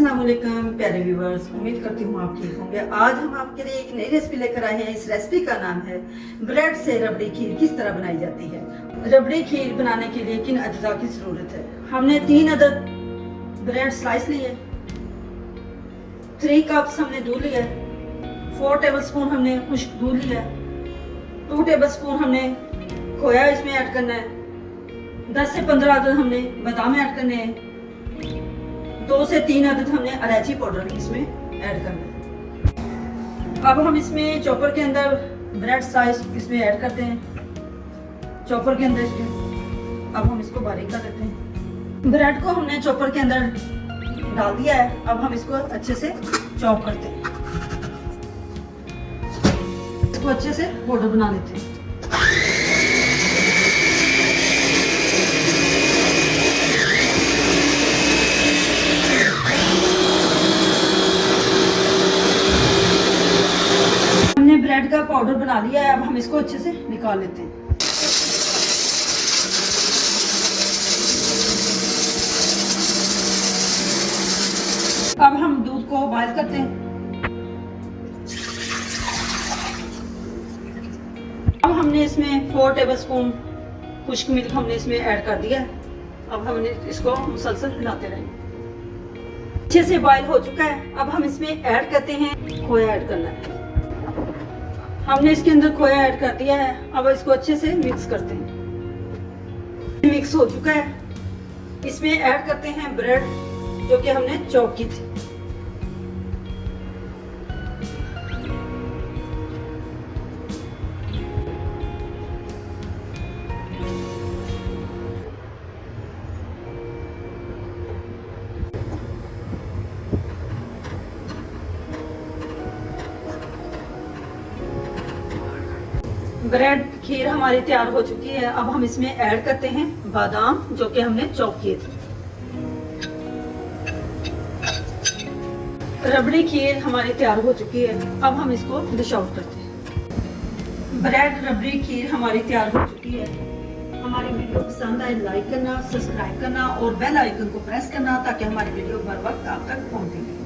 अस्सलाम वालेकुम प्यारे व्यूवर्स, उम्मीद करती हूँ आप ठीक होंगे। आज हम आपके लिए एक नई रेसिपी लेकर आए हैं। इस रेसिपी का नाम है ब्रेड से रबड़ी खीर किस तरह बनाई जाती है। रबड़ी खीर बनाने के लिए किन अज्जा की ज़रूरत है। हमने 3 अदद ब्रेड स्लाइस लिए, 3 कप्स हमने दूध लिया, 4 टेबलस्पून हमने खुश्क दूध लिया, 2 टेबलस्पून हमने खोया इसमें ऐड करना है, 10 से 15 अदद हमने बादाम ऐड करने हैं, 2 से 3 अदद हमने इलायची पाउडर इसमें ऐड करना है। अब हम इसमें चॉपर के अंदर ब्रेड स्लाइस इसमें ऐड करते हैं। चॉपर के अंदर इसमें अब हम इसको बारीक कर देते हैं। ब्रेड को हमने चॉपर के अंदर डाल दिया है। अब हम इसको अच्छे से चॉप करते हैं, इसको अच्छे से पाउडर बना लेते हैं। ब्रेड का पाउडर बना लिया है। अब हम इसको अच्छे से निकाल लेते हैं। अब हम दूध को बॉयल करते हैं। अब हमने इसमें 4 टेबलस्पून खुश्क मिल्क हमने इसमें ऐड कर दिया है। अब हमने इसको मुसलसल हिलाते रहेंगे। अच्छे से बॉयल हो चुका है। अब हम इसमें ऐड करते हैं खोया ऐड करना है। हमने इसके अंदर खोया ऐड कर दिया है। अब इसको अच्छे से मिक्स करते हैं। मिक्स हो चुका है। इसमें ऐड करते हैं ब्रेड जो कि हमने चॉप की थी। ब्रेड खीर हमारी तैयार हो चुकी है। अब हम इसमें ऐड करते हैं बादाम जो कि हमने चॉप किए थे। रबड़ी खीर हमारी तैयार हो चुकी है। अब हम इसको डिश आउट करते हैं। ब्रेड रबड़ी खीर हमारी तैयार हो चुकी है। हमारी वीडियो पसंद आए लाइक करना, सब्सक्राइब करना और बेल आइकन को प्रेस करना ताकि हमारी वीडियो हर वक्त आप तक पहुंचे।